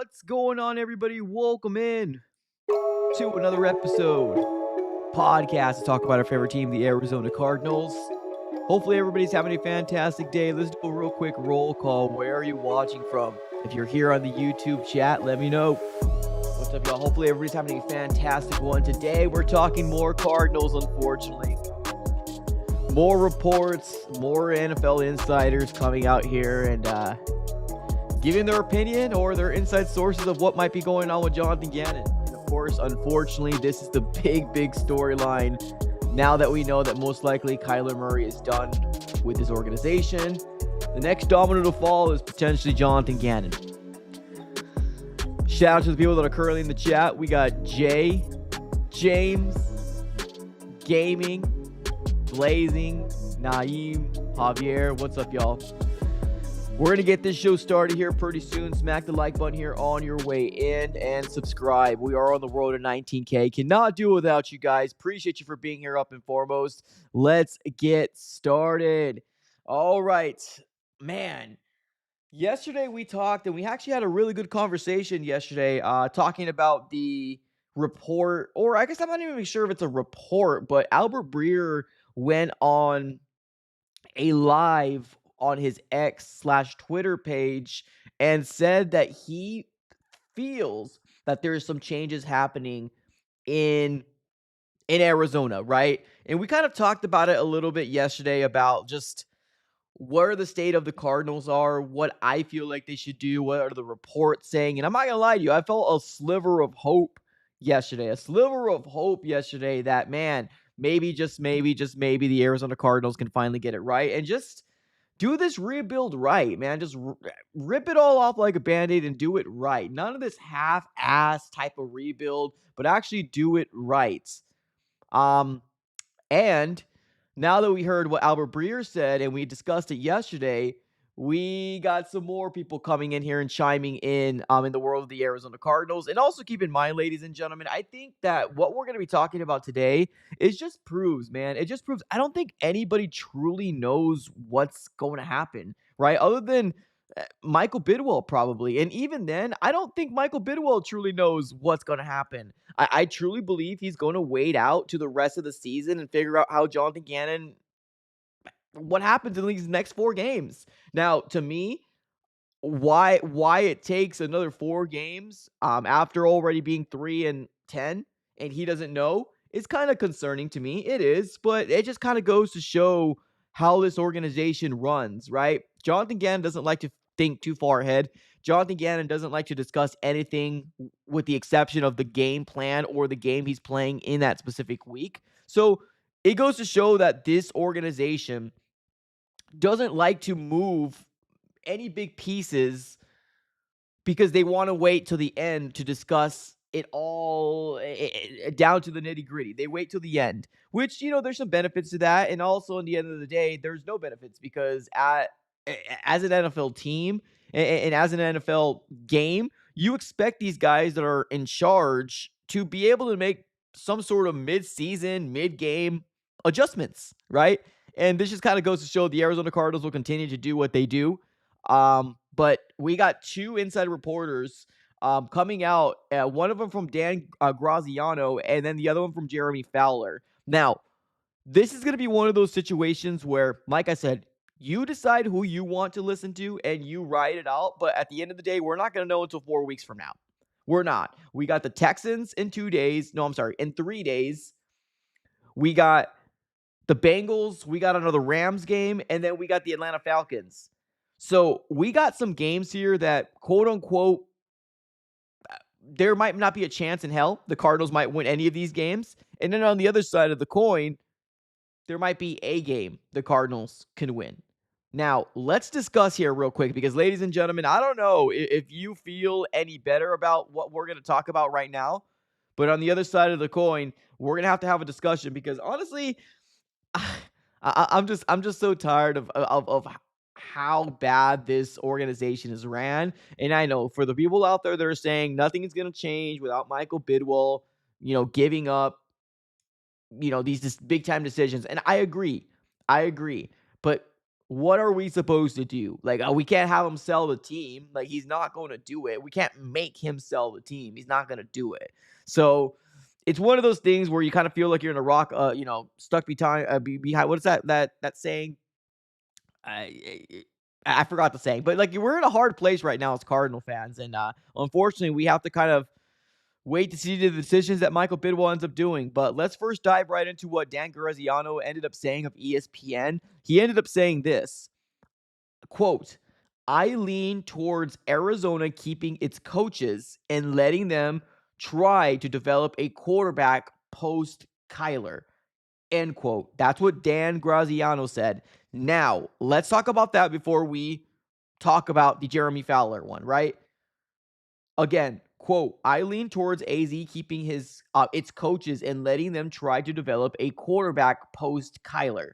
What's going on, everybody? Welcome in to another episode podcast to talk about our favorite team, the Arizona Cardinals. Hopefully, everybody's having a fantastic day. Let's do a real quick roll call. Where are you watching from? If you're here on the YouTube chat, let me know. What's up, y'all? Hopefully, everybody's having a fantastic one. Today, we're talking more Cardinals, unfortunately. More reports, more NFL insiders coming out here and giving their opinion or their inside sources of what might be going on with Jonathan Gannon. And of course, unfortunately, this is the big storyline now that we know that most likely Kyler Murray is done with his organization. The next domino to fall is potentially Jonathan Gannon. Shout out to the people that are currently in the chat. We got Jay, James, Gaming, Blazing, Naeem, Javier. What's up, y'all? We're going to get this show started here pretty soon. Smack the like button here on your way in and subscribe. We are on the road to 19K. Cannot do it without you guys. Appreciate you for being here up and foremost. Let's get started. All right. Man, yesterday we talked, and we actually had a really good conversation yesterday talking about the report, or I guess I'm not even sure if it's a report, but Albert Breer went on a live on his X/Twitter page and said that he feels that there's some changes happening in Arizona, right? And we kind of talked about it a little bit yesterday about just where the state of the Cardinals are, what I feel like they should do, what are the reports saying. And I'm not gonna lie to you, I felt a sliver of hope yesterday. That, man, maybe, just maybe, the Arizona Cardinals can finally get it right and just do this rebuild right, man. Just rip it all off like a Band-Aid and do it right. None of this half-ass type of rebuild, but actually do it right. And now that we heard what Albert Breer said and we discussed it yesterday, we got some more people coming in here and chiming in the world of the Arizona Cardinals. And also keep in mind, ladies and gentlemen, I think that what we're going to be talking about today is just proves, man. It just proves I don't think anybody truly knows what's going to happen, right? Other than Michael Bidwell, probably. And even then, I don't think Michael Bidwell truly knows what's going to happen. I truly believe he's going to wait out to the rest of the season and figure out how Jonathan Gannon, what happens in these next 4 games. Now, to me, why it takes another 4 games after already being 3-10 and he doesn't know is kind of concerning to me. It is, but it just kind of goes to show how this organization runs, right? Jonathan Gannon doesn't like to think too far ahead. Jonathan Gannon doesn't like to discuss anything with the exception of the game plan or the game he's playing in that specific week. So it goes to show that this organization doesn't like to move any big pieces because they want to wait till the end to discuss it all down to the nitty gritty. They wait till the end, which, there's some benefits to that. And also, in the end of the day, there's no benefits because as an NFL team and as an NFL game, you expect these guys that are in charge to be able to make some sort of mid-season, mid-game adjustments, right? And this just kind of goes to show the Arizona Cardinals will continue to do what they do. But we got 2 inside reporters coming out, one of them from Dan Graziano and then the other one from Jeremy Fowler. Now, this is going to be one of those situations where, like I said, you decide who you want to listen to and you ride it out. But at the end of the day, we're not going to know until 4 weeks from now. We're not. We got the Texans in 2 days. No, I'm sorry, in 3 days. We got the Bengals. We got another Rams game. And then we got the Atlanta Falcons. So we got some games here that, quote unquote, there might not be a chance in hell the Cardinals might win any of these games. And then on the other side of the coin, there might be a game the Cardinals can win. Now, let's discuss here real quick because, ladies and gentlemen, I don't know if you feel any better about what we're going to talk about right now, but on the other side of the coin, we're going to have a discussion because, honestly, I'm just so tired of how bad this organization is ran. And I know for the people out there that are saying nothing is going to change without Michael Bidwell, giving up, these big time decisions. And I agree. But what are we supposed to do? Like, we can't have him sell the team. Like, he's not going to do it. We can't make him sell the team. He's not going to do it. So it's one of those things where you kind of feel like you're in a rock, stuck behind, behind. What is that saying? I, I forgot the saying, but like we're in a hard place right now as Cardinal fans, and unfortunately, we have to kind of wait to see the decisions that Michael Bidwell ends up doing. But let's first dive right into what Dan Graziano ended up saying of ESPN. He ended up saying this quote, I lean towards Arizona keeping its coaches and letting them try to develop a quarterback post Kyler. End quote. That's what Dan Graziano said. Now, let's talk about that before we talk about the Jeremy Fowler one, right? Again, quote, I lean towards AZ keeping its coaches and letting them try to develop a quarterback post Kyler.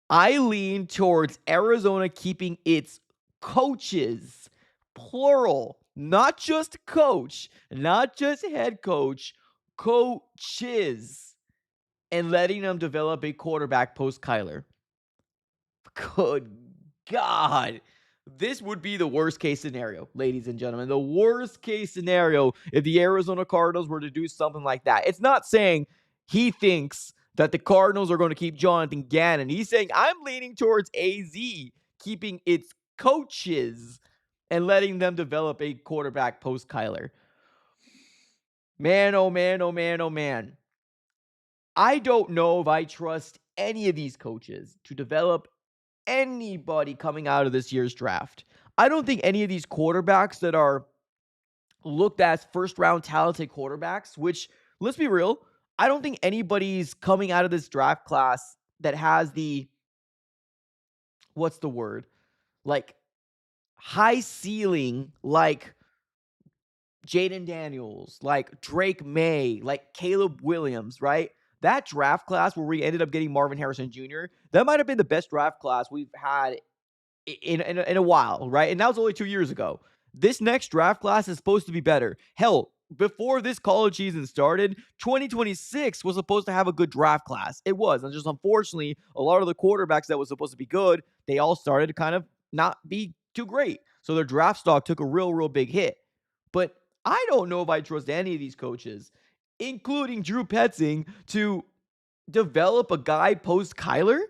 I lean towards Arizona keeping its coaches, plural, not just coach, not just head coach, coaches, and letting them develop a quarterback post Kyler. Good God. This would be the worst case scenario, ladies and gentlemen. The worst case scenario if the Arizona Cardinals were to do something like that. It's not saying he thinks that the Cardinals are going to keep Jonathan Gannon. He's saying, I'm leaning towards AZ keeping its coaches and letting them develop a quarterback post Kyler. Man, oh man, oh man, oh man. I don't know if I trust any of these coaches to develop anybody coming out of this year's draft. I don't think any of these quarterbacks that are looked at as first round talented quarterbacks, which let's be real, I don't think anybody's coming out of this draft class that has the what's the word? Like high ceiling, like Jaden Daniels, like Drake May, like Caleb Williams, right? That draft class where we ended up getting Marvin Harrison Jr., that might have been the best draft class we've had in a while, right? And that was only 2 years ago. This next draft class is supposed to be better. Hell, before this college season started, 2026 was supposed to have a good draft class. It was. And just unfortunately, a lot of the quarterbacks that was supposed to be good, they all started to kind of not be too great. So their draft stock took a real big hit. But I don't know if I trust any of these coaches, including Drew Petzing, to develop a guy post Kyler.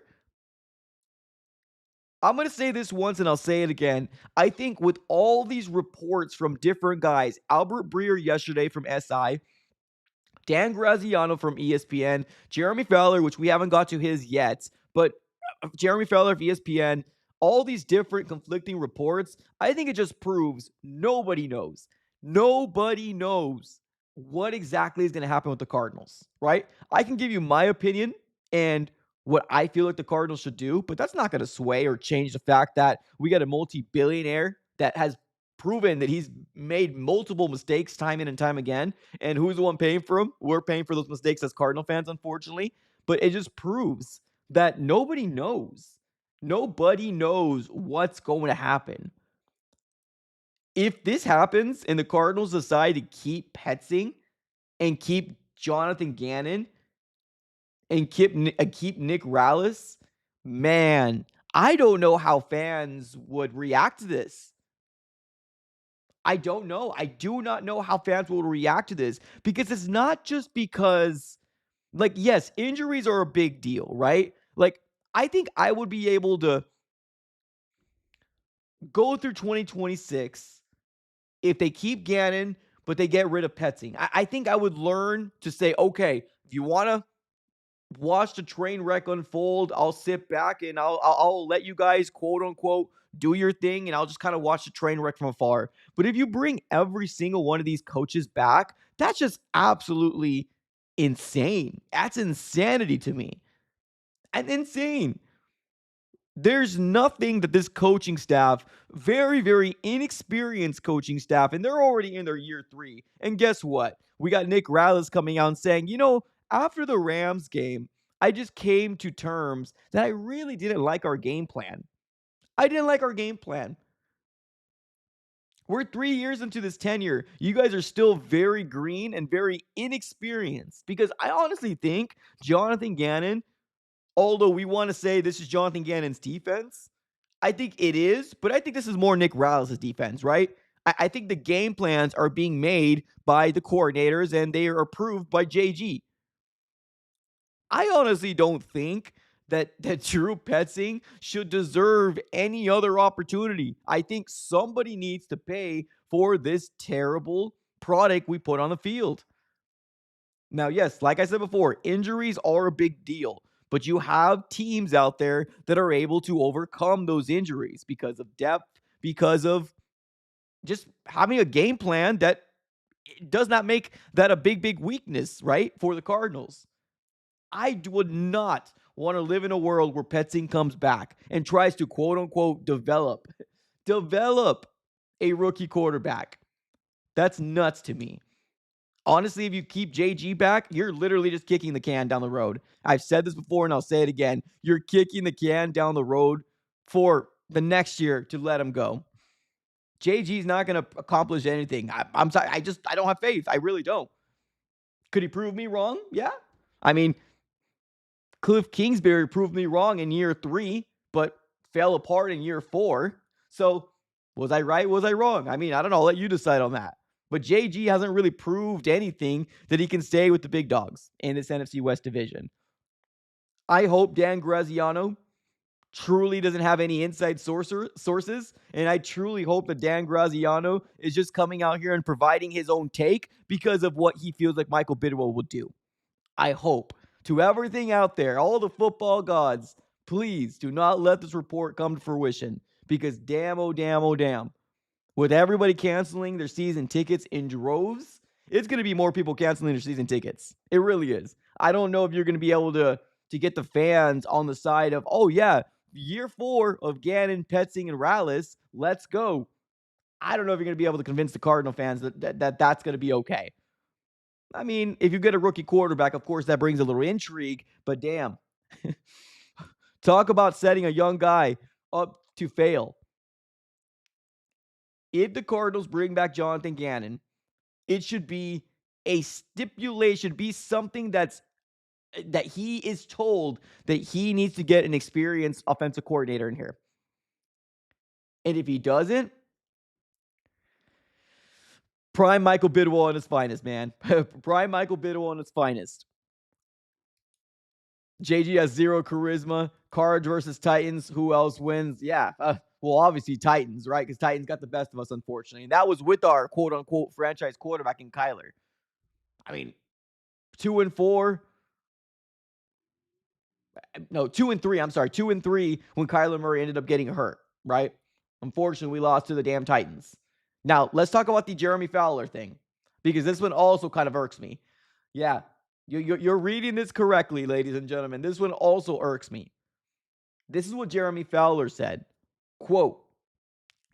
I'm going to say this once and I'll say it again. I think with all these reports from different guys, Albert Breer yesterday from SI, Dan Graziano from ESPN, Jeremy Fowler, which we haven't got to his yet, but Jeremy Fowler of ESPN, all these different conflicting reports, I think it just proves nobody knows. Nobody knows what exactly is going to happen with the Cardinals, right? I can give you my opinion and what I feel like the Cardinals should do, but that's not going to sway or change the fact that we got a multi-billionaire that has proven that he's made multiple mistakes time in and time again. And who's the one paying for them? We're paying for those mistakes as Cardinal fans, unfortunately. But it just proves that nobody knows. Nobody knows what's going to happen. If this happens and the Cardinals decide to keep Petzing and keep Jonathan Gannon and keep Nick Rallis, man, I don't know how fans would react to this. I don't know. I do not know how fans will react to this because it's not just because, like, yes, injuries are a big deal, right? Like, I think I would be able to go through 2026 if they keep Gannon, but they get rid of Petzing. I think I would learn to say, okay, if you want to watch the train wreck unfold, I'll sit back and I'll let you guys, quote unquote, do your thing, and I'll just kind of watch the train wreck from afar. But if you bring every single one of these coaches back, that's just absolutely insane. That's insanity to me. And insane. There's nothing that this coaching staff, very inexperienced coaching staff, and they're already in their year 3. And guess what? We got Nick Rallis coming out and saying, after the Rams game, I just came to terms that I really didn't like our game plan. I didn't like our game plan. We're 3 years into this tenure. You guys are still very green and very inexperienced because I honestly think Jonathan Gannon although we want to say this is Jonathan Gannon's defense, I think it is, but I think this is more Nick Rallis' defense, right? I think the game plans are being made by the coordinators and they are approved by JG. I honestly don't think that Drew Petzing should deserve any other opportunity. I think somebody needs to pay for this terrible product we put on the field. Now, yes, like I said before, injuries are a big deal, but you have teams out there that are able to overcome those injuries because of depth, because of just having a game plan that does not make that a big weakness, right? For the Cardinals. I would not want to live in a world where Petzing comes back and tries to quote unquote develop a rookie quarterback. That's nuts to me. Honestly, if you keep JG back, you're literally just kicking the can down the road. I've said this before and I'll say it again. You're kicking the can down the road for the next year to let him go. JG's not going to accomplish anything. I'm sorry. I don't have faith. I really don't. Could he prove me wrong? Yeah. I mean, Cliff Kingsbury proved me wrong in year 3, but fell apart in year 4. So was I right? Was I wrong? I mean, I don't know. I'll let you decide on that. But JG hasn't really proved anything that he can stay with the big dogs in this NFC West division. I hope Dan Graziano truly doesn't have any inside sources. And I truly hope that Dan Graziano is just coming out here and providing his own take because of what he feels like Michael Bidwell would do. I hope. To everything out there, all the football gods, please do not let this report come to fruition. Because damn, oh damn, oh damn. With everybody canceling their season tickets in droves, it's going to be more people canceling their season tickets. It really is. I don't know if you're going to be able to get the fans on the side of, oh yeah, year 4 of Gannon, Petzing, and Rallis, let's go. I don't know if you're going to be able to convince the Cardinal fans that's going to be okay. I mean, if you get a rookie quarterback, of course, that brings a little intrigue, but damn. Talk about setting a young guy up to fail. If the Cardinals bring back Jonathan Gannon, it should be a stipulation, be something that he is told that he needs to get an experienced offensive coordinator in here. And if he doesn't, prime Michael Bidwell on his finest, man. Prime Michael Bidwell on his finest. JG has 0 charisma. Cards versus Titans. Who else wins? Yeah. Well, obviously Titans, right? Because Titans got the best of us, unfortunately. And that was with our quote-unquote franchise quarterback in Kyler. I mean, 2-4. No, 2-3. I'm sorry. 2-3 when Kyler Murray ended up getting hurt, right? Unfortunately, we lost to the damn Titans. Now, let's talk about the Jeremy Fowler thing. Because this one also kind of irks me. Yeah. You're reading this correctly, ladies and gentlemen. This one also irks me. This is what Jeremy Fowler said. Quote,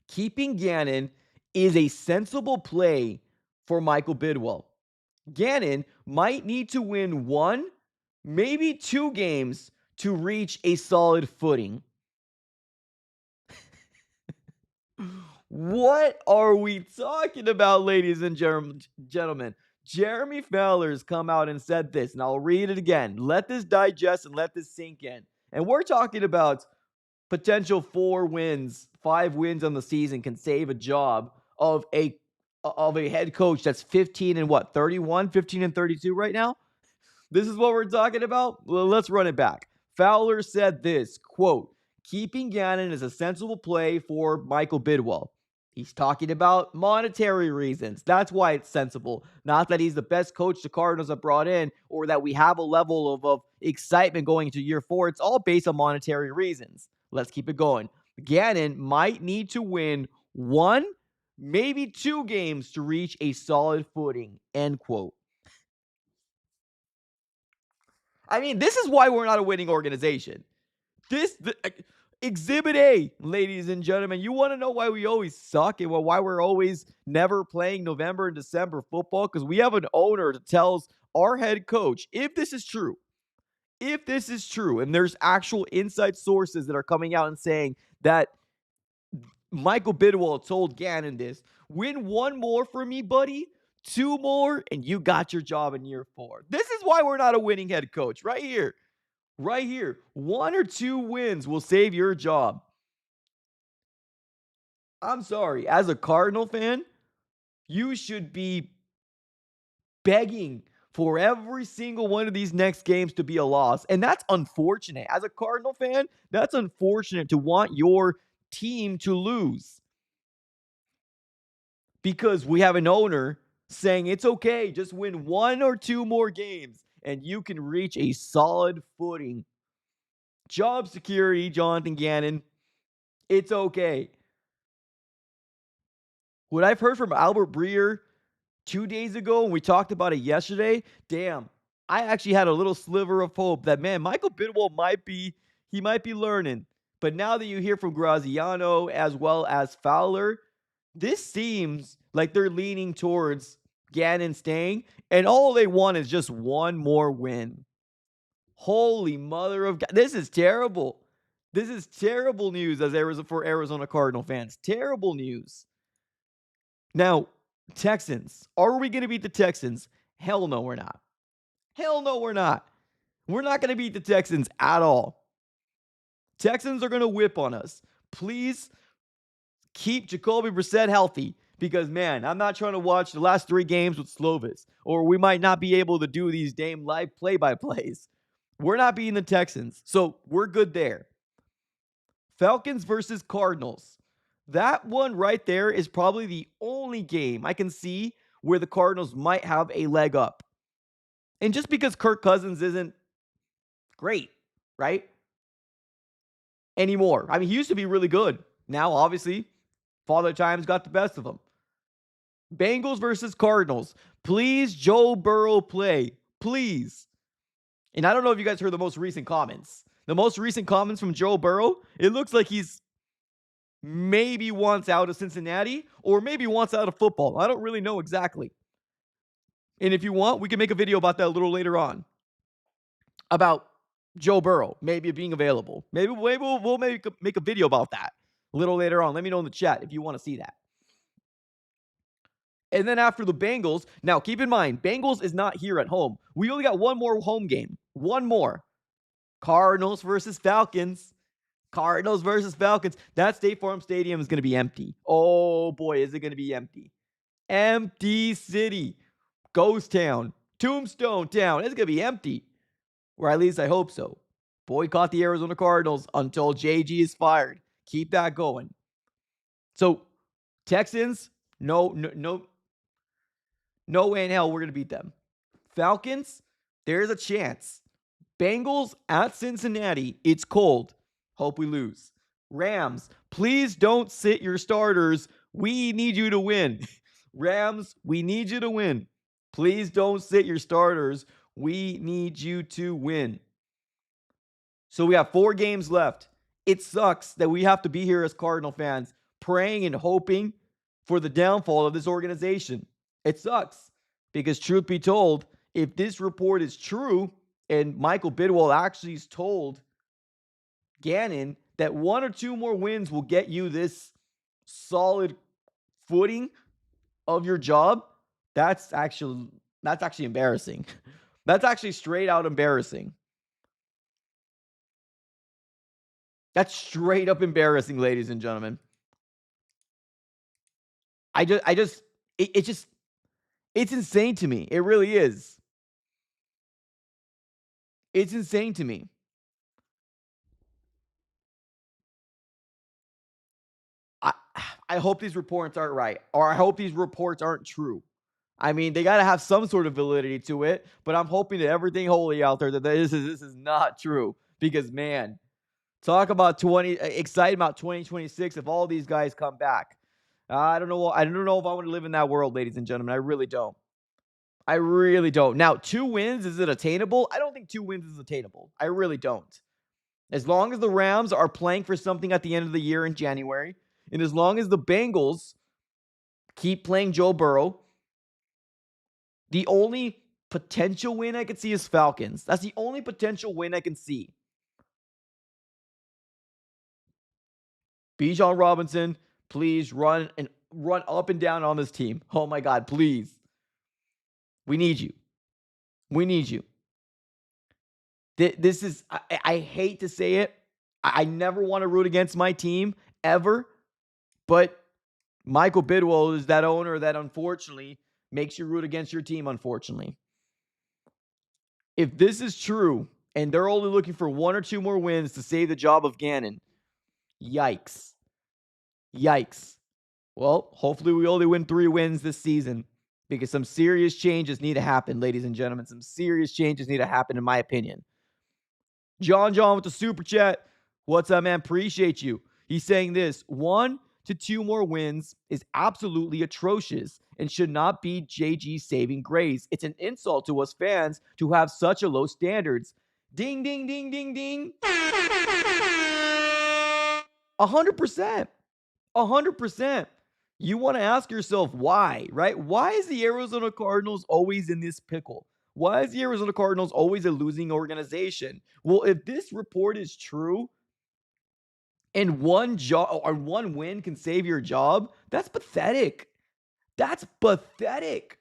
keeping Gannon is a sensible play for Michael Bidwell. Gannon might need to win 1, maybe 2 games to reach a solid footing. What are we talking about, ladies and gentlemen? Jeremy Fowler's come out and said this, and I'll read it again. Let this digest and let this sink in. And we're talking about potential 4 wins, 5 wins on the season can save a job of a head coach that's 15 and 31, 15 and 32 right now. This is what we're talking about. Well, let's run it back. Fowler said this, quote, keeping Gannon is a sensible play for Michael Bidwell. He's talking about monetary reasons. That's why it's sensible. Not that he's the best coach the Cardinals have brought in or that we have a level of excitement going into year 4. It's all based on monetary reasons. Let's keep it going. Gannon might need to win 1, maybe 2 games to reach a solid footing, end quote. I mean, this is why we're not a winning organization. Exhibit A, ladies and gentlemen. You want to know why we always suck and why we're always never playing November and December football? Because we have an owner that tells our head coach, if this is true, and there's actual inside sources that are coming out and saying that Michael Bidwell told Gannon this, win 1 more for me, buddy, 2 more, and you got your job in year 4. This is why we're not a winning head coach right here. Right here. 1 or 2 wins will save your job. I'm sorry. As a Cardinal fan, you should be begging for every single one of these next games to be a loss. And that's unfortunate. As a Cardinal fan, that's unfortunate to want your team to lose because we have an owner saying it's okay, just win 1 or 2 more games and you can reach a solid footing. Job security, Jonathan Gannon, it's okay. What I've heard from Albert Breer 2 days ago, and we talked about it yesterday, damn, I actually had a little sliver of hope that, man, Michael Bidwell might be learning. But now that you hear from Graziano as well as Fowler, this seems like they're leaning towards Gannon staying, and all they want is just one more win. Holy mother of God. This is terrible. This is terrible news for Arizona Cardinal fans. Terrible news. Now, Texans. Are we going to beat the Texans? Hell no, we're not. Hell no, we're not. We're not going to beat the Texans at all. Texans are going to whip on us. Please keep Jacoby Brissett healthy because, man, I'm not trying to watch the last 3 games with Slovis, or we might not be able to do these damn live play-by-plays. We're not beating the Texans, so we're good there. Falcons versus Cardinals. That one right there is probably the only game I can see where the Cardinals might have a leg up. And just because Kirk Cousins isn't great, right? Anymore. I mean, he used to be really good. Now, obviously, Father Time's got the best of him. Bengals versus Cardinals. Please, Joe Burrow play. Please. And I don't know if you guys heard the most recent comments. The most recent comments from Joe Burrow, it looks like he's maybe wants out of Cincinnati or maybe wants out of football. I don't really know exactly. And if you want, we can make a video about that a little later on. About Joe Burrow maybe being available. Maybe we'll make a video about that a little later on. Let me know in the chat if you want to see that. And then after the Bengals, now keep in mind, Bengals is not here at home. We only got one more home game. One more. Cardinals versus Falcons. Cardinals versus Falcons. That State Farm Stadium is going to be empty. Oh boy, is it going to be empty. Empty city. Ghost town. Tombstone town. It's going to be empty. Or at least I hope so. Boycott the Arizona Cardinals until JG is fired. Keep that going. So, Texans, no way in hell we're going to beat them. Falcons, there's a chance. Bengals at Cincinnati, it's cold. Hope we lose. Rams, please don't sit your starters. We need you to win. Rams, we need you to win. Please don't sit your starters. We need you to win. So we have 4 games left. It sucks that we have to be here as Cardinal fans praying and hoping for the downfall of this organization. It sucks because, truth be told, if this report is true and Michael Bidwell actually has told Gannon that 1 or 2 more wins will get you this solid footing of your job, that's actually embarrassing. That's actually straight out embarrassing. That's straight up embarrassing, ladies and gentlemen. It's insane to me. It really is. It's insane to me. I hope these reports aren't right, or I hope these reports aren't true. I mean, they got to have some sort of validity to it, but I'm hoping that everything holy out there that this is not true because, man, talk about excited about 2026 if all these guys come back. I don't know if I want to live in that world, ladies and gentlemen. I really don't. I really don't. Now, 2 wins, is it attainable? I don't think 2 wins is attainable. I really don't. As long as the Rams are playing for something at the end of the year in January, and as long as the Bengals keep playing Joe Burrow, the only potential win I could see is Falcons. That's the only potential win I can see. Bijan Robinson, please run up and down on this team. Oh my God, please. We need you. We need you. This is, I hate to say it. I never want to root against my team ever, but Michael Bidwell is that owner that unfortunately makes you root against your team, unfortunately. If this is true and they're only looking for one or two more wins to save the job of Gannon, yikes. Yikes. Well, hopefully we only win 3 wins this season because some serious changes need to happen, ladies and gentlemen. Some serious changes need to happen, in my opinion. John with the super chat. What's up, man? Appreciate you. He's saying this: 1 to 2 more wins is absolutely atrocious and should not be JG's saving grace. It's an insult to us fans to have such a low standards. Ding, ding, ding, ding, ding. 100%. 100%. You want to ask yourself why, right? Why is the Arizona Cardinals always in this pickle? Why is the Arizona Cardinals always a losing organization? Well, if this report is true and one job or one win can save your job, that's pathetic. That's pathetic.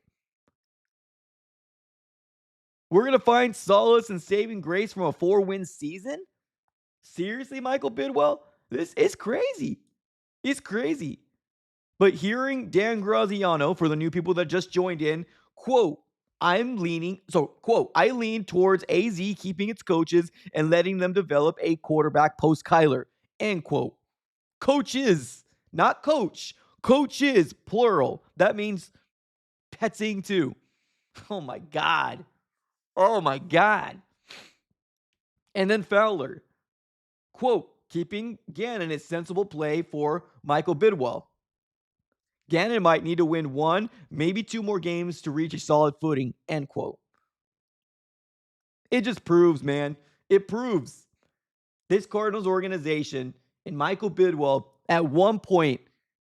We're going to find solace and saving grace from a 4-win season? Seriously, Michael Bidwell? This is crazy. It's crazy. But hearing Dan Graziano, for the new people that just joined in, quote, I lean towards AZ keeping its coaches and letting them develop a quarterback post Kyler, end quote. Coaches, not coach. Coaches, plural. That means Petzing too. Oh my God. Oh my God. And then Fowler, quote, keeping Gannon is sensible play for Michael Bidwell. Gannon might need to win 1, maybe 2 more games to reach a solid footing, end quote. It just proves, man. It proves this Cardinals organization and Michael Bidwell, at one point,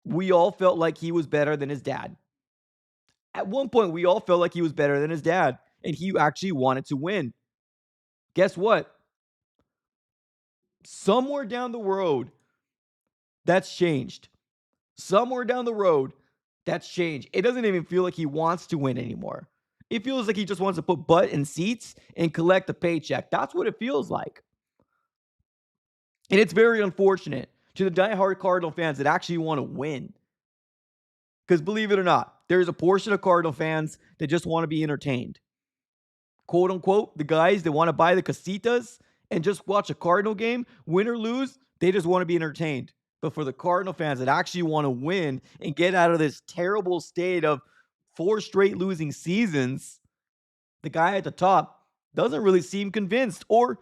we all felt like he was better than his dad. At one point, we all felt like he was better than his dad, and he actually wanted to win. Guess what? Somewhere down the road, that's changed. Somewhere down the road, that's changed. It doesn't even feel like he wants to win anymore. It feels like he just wants to put butt in seats and collect a paycheck. That's what it feels like. And it's very unfortunate to the diehard Cardinal fans that actually want to win. Because believe it or not, there's a portion of Cardinal fans that just want to be entertained. Quote unquote, the guys that want to buy the casitas and just watch a Cardinal game, win or lose, they just want to be entertained. But for the Cardinal fans that actually want to win and get out of this terrible state of 4 straight losing seasons, the guy at the top doesn't really seem convinced or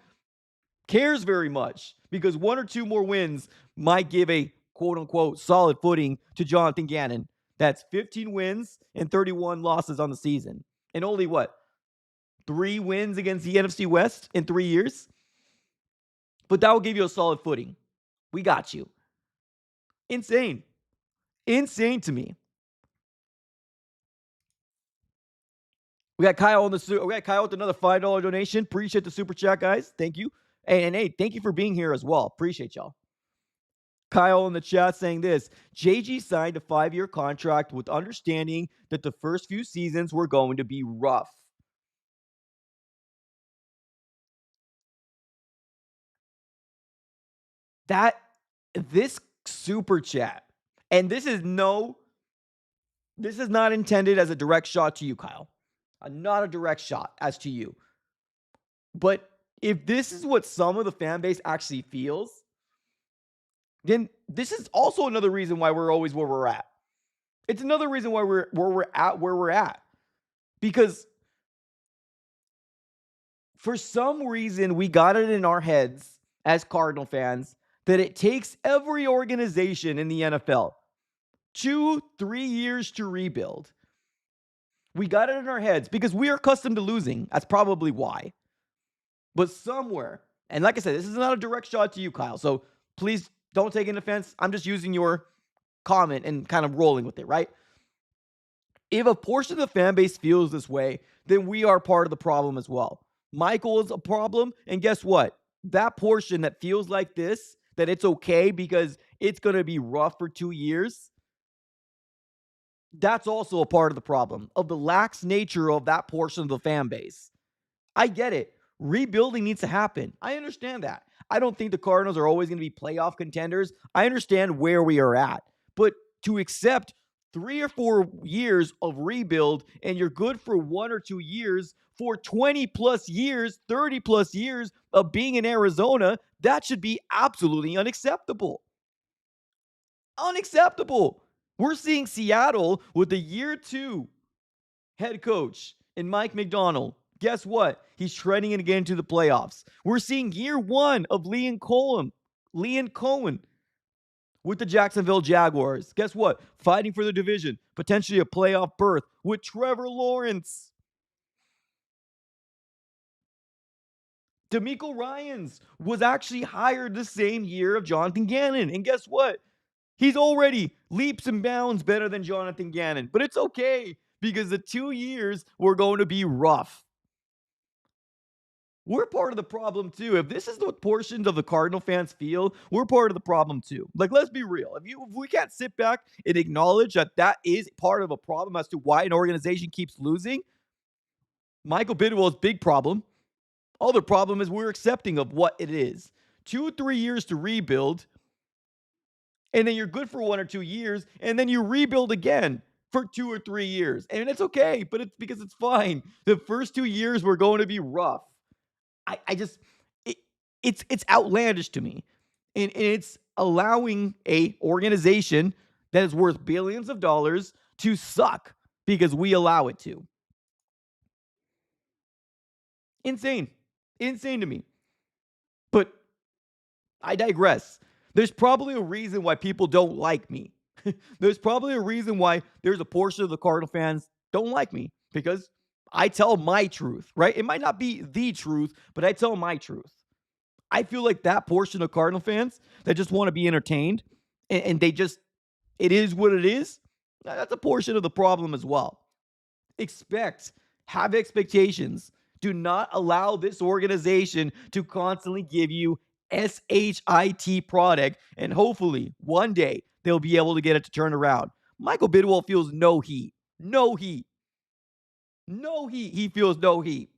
cares very much, because 1 or 2 more wins might give a quote unquote solid footing to Jonathan Gannon. That's 15 wins and 31 losses on the season. And only what? 3 wins against the NFC West in 3 years? But that will give you a solid footing. We got you. Insane. Insane to me. We got Kyle with another $5 donation. Appreciate the super chat, guys. Thank you. And hey, thank you for being here as well. Appreciate y'all. Kyle in the chat saying this: JG signed a 5-year contract with understanding that the first few seasons were going to be rough. This super chat, and this is not intended as a direct shot to you, Kyle. Not a direct shot as to you. But if this is what some of the fan base actually feels, then this is also another reason why we're always where we're at. It's another reason why we're where we're at. Because for some reason, we got it in our heads as Cardinal fans that it takes every organization in the NFL 2-3 years to rebuild. We got it in our heads because we are accustomed to losing. That's probably why. But somewhere, and like I said, this is not a direct shot to you, Kyle, so please don't take an offense. I'm just using your comment and kind of rolling with it, right? If a portion of the fan base feels this way, then we are part of the problem as well. Michael is a problem, and guess what? That portion that feels like this, that it's okay because it's going to be rough for 2 years, that's also a part of the problem, of the lax nature of that portion of the fan base. I get it. Rebuilding needs to happen. I understand that. I don't think the Cardinals are always going to be playoff contenders. I understand where we are at. But to accept 3 or 4 years of rebuild and you're good for 1 or 2 years for 20 plus years, 30 plus years of being in Arizona, that should be absolutely unacceptable. Unacceptable. We're seeing Seattle with the year 2 head coach and Mike McDonald. Guess what? He's trending again into the playoffs. We're seeing year 1 of Liam Cohen with the Jacksonville Jaguars. Guess what? Fighting for the division, potentially a playoff berth with Trevor Lawrence. DeMeco Ryans was actually hired the same year of Jonathan Gannon. And guess what? He's already leaps and bounds better than Jonathan Gannon. But it's okay because the 2 years were going to be rough. We're part of the problem too. If this is what portions of the Cardinal fans feel, we're part of the problem too. Like, let's be real. If we can't sit back and acknowledge that is part of a problem as to why an organization keeps losing, Michael Bidwell's big problem. Other problem is we're accepting of what it is. 2 or 3 years to rebuild, and then you're good for 1 or 2 years, and then you rebuild again for 2 or 3 years. And it's okay, but it's because it's fine. The first 2 years were going to be rough. It's outlandish to me. And it's allowing a organization that is worth billions of dollars to suck because we allow it to. Insane. Insane to me. But I digress. There's probably a reason why people don't like me. There's probably a reason why there's a portion of the Cardinal fans don't like me because I tell my truth, right? It might not be the truth, but I tell my truth. I feel like that portion of Cardinal fans that just want to be entertained and they just, it is what it is. That's a portion of the problem as well. Have expectations. Do not allow this organization to constantly give you SHIT product, and hopefully one day they'll be able to get it to turn around. Michael Bidwell feels no heat. No heat. No heat. He feels no heat.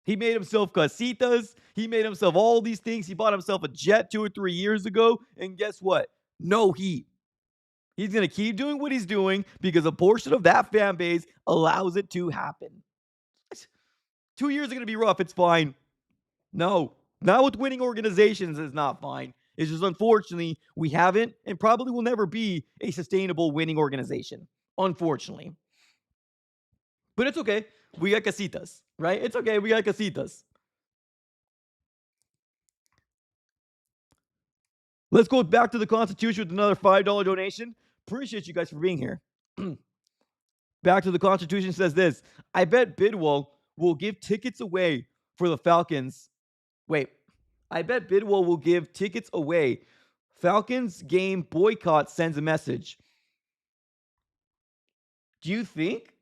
He made himself casitas. He made himself all these things. He bought himself a jet 2 or 3 years ago. And guess what? No heat. He's going to keep doing what he's doing because a portion of that fan base allows it to happen. 2 years are going to be rough. It's fine. No, not with winning organizations. It's not fine. It's just unfortunately we haven't and probably will never be a sustainable winning organization. Unfortunately. But it's okay. We got casitas, right? It's okay. We got casitas. Let's go back to the Constitution with another $5 donation. Appreciate you guys for being here. Back to the Constitution says this. I bet Bidwell will give tickets away for the Falcons. Wait. I bet Bidwell will give tickets away. Falcons game boycott sends a message. Do you think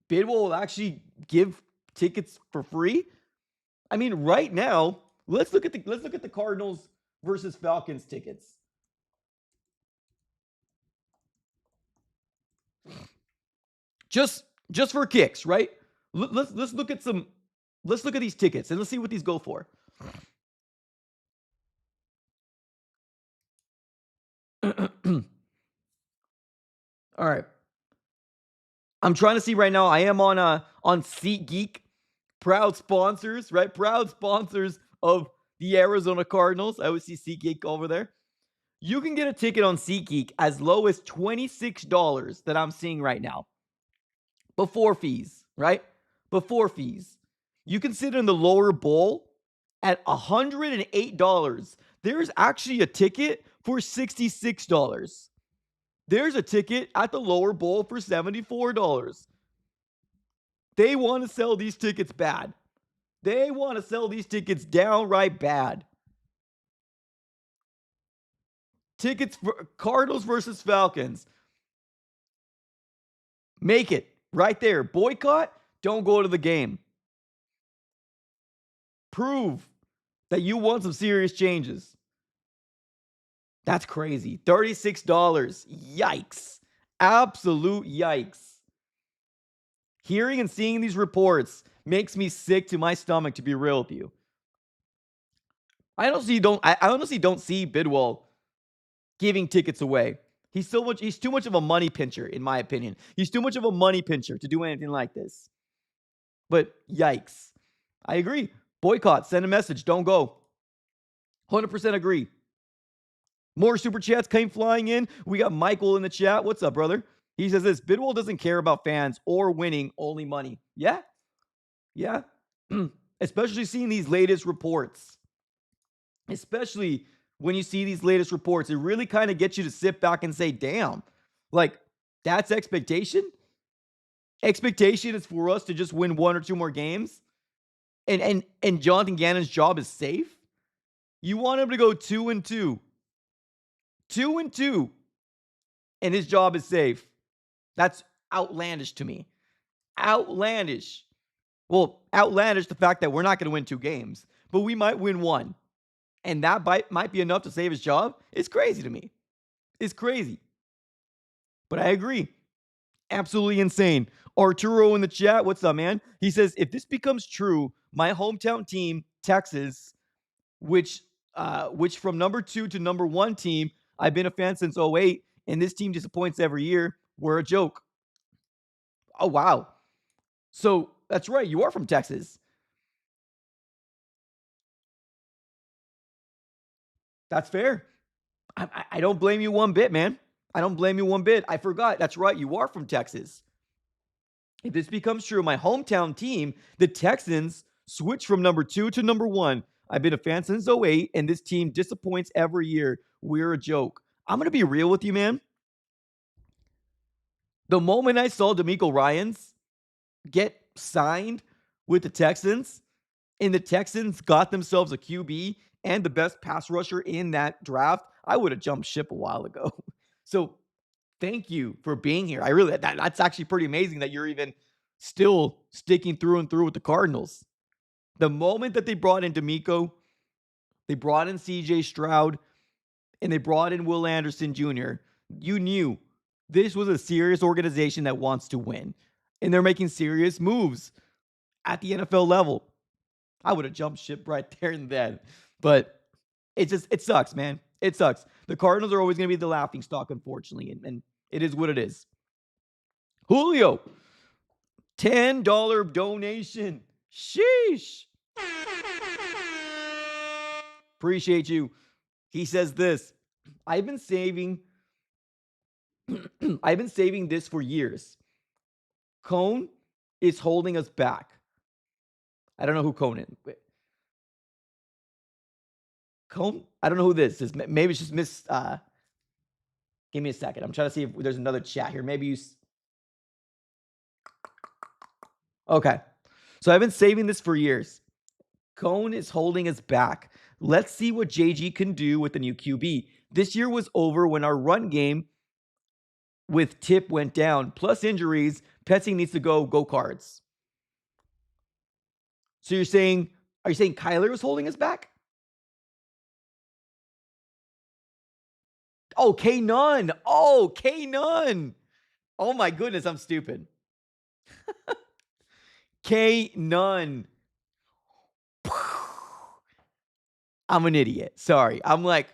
Bidwell will actually give tickets for free? I mean, right now, let's look at the Cardinals versus Falcons tickets. Just for kicks, right? Let's look at these tickets and let's see what these go for. All right. I'm trying to see right now. I am on SeatGeek, proud sponsors, right? Proud sponsors of the Arizona Cardinals. I always see SeatGeek over there. You can get a ticket on SeatGeek as low as $26 that I'm seeing right now. Before fees, right? Before fees. You can sit in the lower bowl at $108. There's actually a ticket for $66. There's a ticket at the lower bowl for $74. They want to sell these tickets bad. They want to sell these tickets downright bad. Tickets for Cardinals versus Falcons. Make it right there. Boycott, don't go to the game. Prove that you want some serious changes. That's crazy. $36. Yikes. Absolute yikes. Hearing and seeing these reports, makes me sick to my stomach, to be real with you. I honestly don't see Bidwell giving tickets away. He's too much of a money pincher, in my opinion. He's too much of a money pincher to do anything like this. But yikes. I agree. Boycott, send a message, don't go. 100% agree. More super chats came flying in. We got Michael in the chat. What's up, brother? He says this: Bidwell doesn't care about fans or winning, only money. Yeah. Yeah. Especially seeing these latest reports. Especially when you see these latest reports, it really kind of gets you to sit back and say, damn, like that's expectation. Expectation is for us to just win one or two more games. And Jonathan Gannon's job is safe. You want him to go 2-2. 2-2. And his job is safe. That's outlandish to me. Outlandish. Well, outlandish the fact that we're not going to win 2 games, but we might win 1. And that might be enough to save his job. It's crazy to me. It's crazy. But I agree. Absolutely insane. Arturo in the chat. What's up, man? He says, if this becomes true, my hometown team, Texas, which from number 2 to number 1 team, I've been a fan since 08, and this team disappoints every year, we're a joke. Oh, wow. So that's right. You are from Texas. That's fair. I don't blame you one bit, man. I don't blame you one bit. I forgot. That's right. You are from Texas. If this becomes true, my hometown team, the Texans, switch from number 2 to number 1. I've been a fan since 08, and this team disappoints every year. We're a joke. I'm going to be real with you, man. The moment I saw D'Amico Ryans get signed with the Texans, and the Texans got themselves a QB and the best pass rusher in that draft, I would have jumped ship a while ago. So thank you for being here. I really, that's actually pretty amazing that you're even still sticking through and through with the Cardinals. The moment that they brought in D'Amico, they brought in CJ Stroud, and they brought in Will Anderson Jr., you knew this was a serious organization that wants to win. And they're making serious moves at the NFL level. I would have jumped ship right there and then. But it sucks, man. It sucks. The Cardinals are always going to be the laughing stock, unfortunately. And it is what it is. Julio, $10 donation. Sheesh. Appreciate you. He says this: I've been saving this for years. Cone is holding us back. I don't know who Cone is. Cone? I don't know who this is. Maybe it's just Miss. Give me a second. I'm trying to see if there's another chat here. Maybe you. Okay. So I've been saving this for years. Cone is holding us back. Let's see what JG can do with the new QB. This year was over when our run game with Tip went down. Plus injuries. Petsing needs to go Cards. So are you saying Kyler is holding us back? Oh, K-Nunn. Oh, K-Nunn. Oh my goodness, I'm stupid. K-Nunn. I'm an idiot. Sorry. I'm like,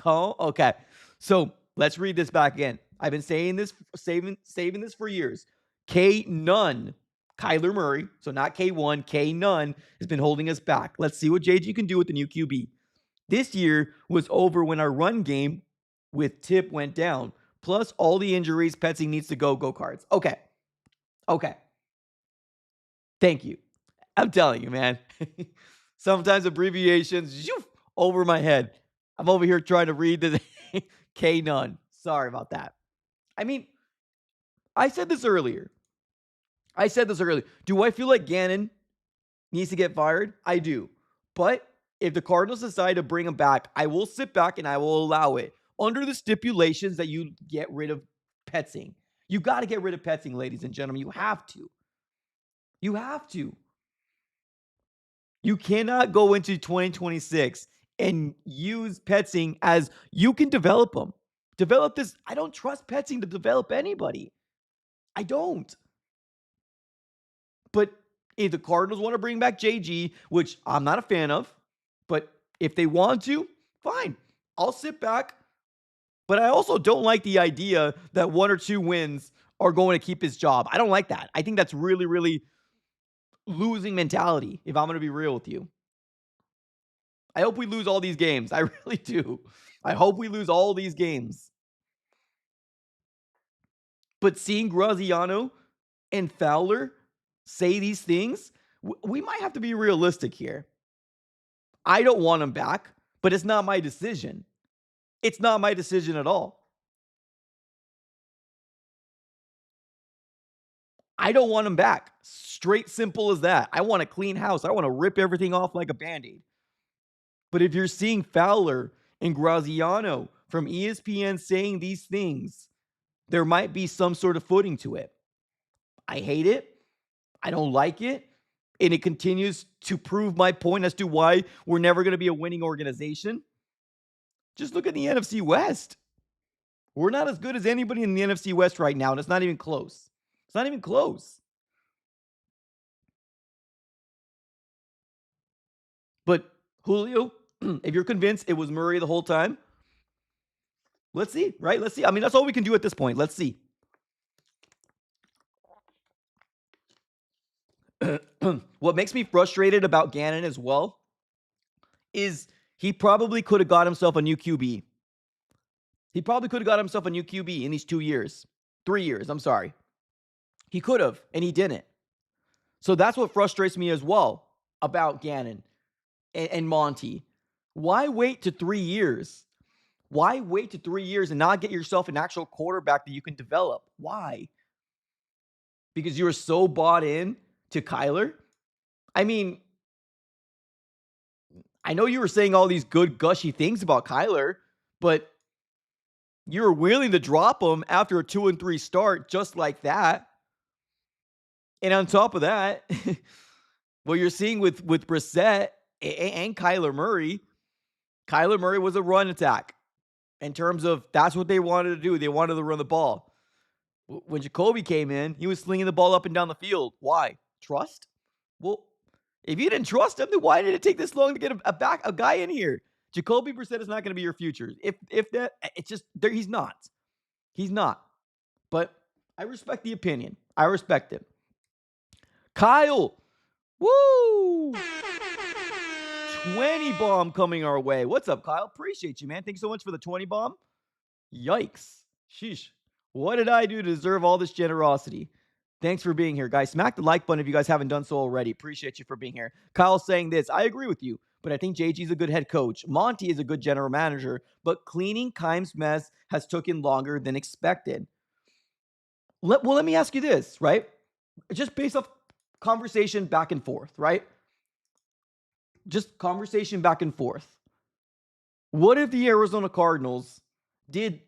okay. So let's read this back again. I've been saying this, saving this for years. K-Nunn, Kyler Murray, so not K1, K-Nunn has been holding us back. Let's see what JG can do with the new QB. This year was over when our run game with Tip went down. Plus all the injuries, Petsy needs to go Cards. Okay. Thank you. I'm telling you, man. Sometimes abbreviations over my head. I'm over here trying to read the K-Nunn. Sorry about that. I mean, I said this earlier. Do I feel like Gannon needs to get fired? I do. But if the Cardinals decide to bring him back, I will sit back and I will allow it under the stipulations that you get rid of Petsing. You got to get rid of Petsing, ladies and gentlemen. You have to. You cannot go into 2026 and use Petsing as you can develop them. Develop this. I don't trust Petsing to develop anybody. I don't. But If the Cardinals want to bring back JG, which I'm not a fan of, but if they want to, fine. I'll sit back. But I also don't like the idea that 1 or 2 wins are going to keep his job. I don't like that. I think that's really, really losing mentality, if I'm going to be real with you. I hope we lose all these games. I really do. I hope we lose all these games. But seeing Graziano and Fowler say these things, we might have to be realistic here. I don't want him back, but it's not my decision. It's not my decision at all. I don't want him back. Straight simple as that. I want a clean house. I want to rip everything off like a Band-Aid. But if you're seeing Fowler and Graziano from ESPN saying these things, there might be some sort of footing to it. I hate it. I don't like it. And it continues to prove my point as to why we're never going to be a winning organization. Just look at the NFC West. We're not as good as anybody in the NFC West right now, and it's not even close. It's not even close. But Julio, if you're convinced it was Murray the whole time, let's see, right? Let's see. I mean, that's all we can do at this point. Let's see. What makes me frustrated about Gannon as well is he probably could have got himself a new QB. He probably could have got himself a new QB in these 2 years. 3 years, I'm sorry. He could have, and he didn't. So that's what frustrates me as well about Gannon and Monty. Why wait to 3 years? Why wait to 3 years and not get yourself an actual quarterback that you can develop? Why? Because you were so bought in to Kyler? I mean, I know you were saying all these good, gushy things about Kyler, but you were willing to drop him after a 2-3 start just like that. And on top of that, what you're seeing with Brissett and Kyler Murray was a run attack in terms of that's what they wanted to do. They wanted to run the ball. When Jacoby came in, he was slinging the ball up and down the field. Why? Trust? Well, if you didn't trust him, then why did it take this long to get a guy in here? Jacoby Brissett is not going to be your future. If that, it's just there. He's not. He's not. But I respect the opinion. I respect it. Kyle, woo! 20 bomb coming our way. What's up, Kyle? Appreciate you, man. Thanks so much for the 20 bomb. Yikes. Sheesh. What did I do to deserve all this generosity? Thanks for being here, guys. Smack the like button if you guys haven't done so already. Appreciate you for being here. Kyle saying this. I agree with you, but I think JG's a good head coach. Monty is a good general manager, but cleaning Keim's mess has taken longer than expected. Let me ask you this, right? Just based off conversation back and forth, right? Just conversation back and forth. What if the Arizona Cardinals did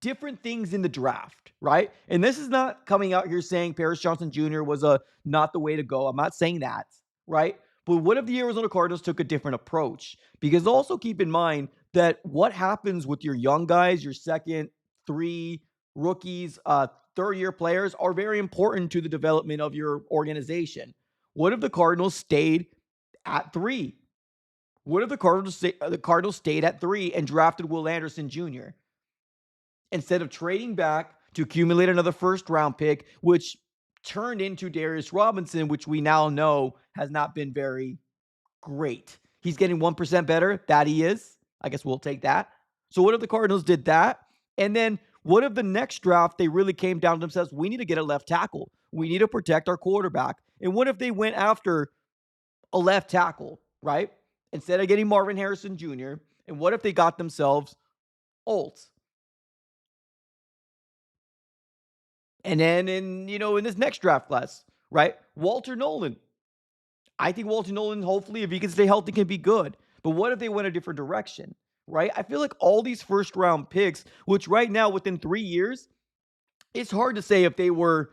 different things in the draft, right? And this is not coming out here saying Paris Johnson Jr. was not the way to go. I'm not saying that, right? But what if the Arizona Cardinals took a different approach? Because also keep in mind that what happens with your young guys, your second, 3 rookies, third-year players are very important to the development of your organization. What if the Cardinals stayed at 3? What if the Cardinals stayed at 3 and drafted Will Anderson Jr.? Instead of trading back to accumulate another first-round pick, which turned into Darius Robinson, which we now know has not been very great. He's getting 1% better. That he is. I guess we'll take that. So what if the Cardinals did that? And then what if the next draft, they really came down to themselves, we need to get a left tackle. We need to protect our quarterback. And what if they went after a left tackle, right? Instead of getting Marvin Harrison Jr., and what if they got themselves Alt? And then in this next draft class, right? Walter Nolan. I think Walter Nolan, hopefully, if he can stay healthy, can be good. But what if they went a different direction, right? I feel like all these first-round picks, which right now, within 3 years, it's hard to say if they were...